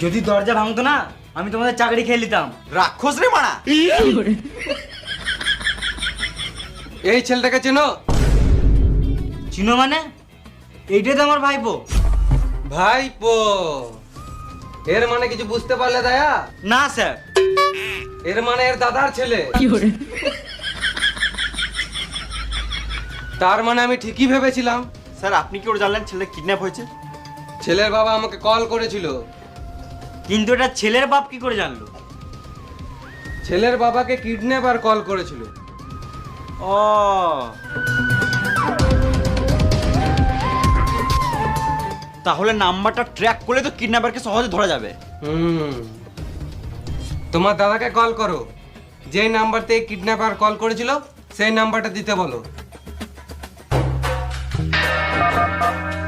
যদি দরজা ভাঙতো না আমি তোমাদের চাকরি খেয়ে নিতাম। রাক্ষস রে মারা। এই ছেলেটাকে চেনো? চিনো মানে? এইটাই তো আমার ভাইপো। ভাইপো? এর মানে কিছু বুঝতে পারলে দয়া? না স্যার। এর মানে এর দাদার ছেলে। তার মানে আমি ঠিকই ভেবেছিলাম। স্যার আপনি কি করে জানলেন ছেলে কিডন্যাপ হয়েছে? ছেলের বাবা আমাকে কল করেছিল। কিন্তু এটা ছেলের বাপ কি করে জানলো? ছেলের বাবাকে কিডন্যাপার কল করেছিল। ও, তাহলে নাম্বারটা ট্র্যাক করলে তো কিডন্যাপারকে সহজে ধরা যাবে। তোমার দাদাকে কল করো। যেই নাম্বার থেকে কিডন্যাপার কল করেছিল সেই নাম্বারটা দিতে বলো।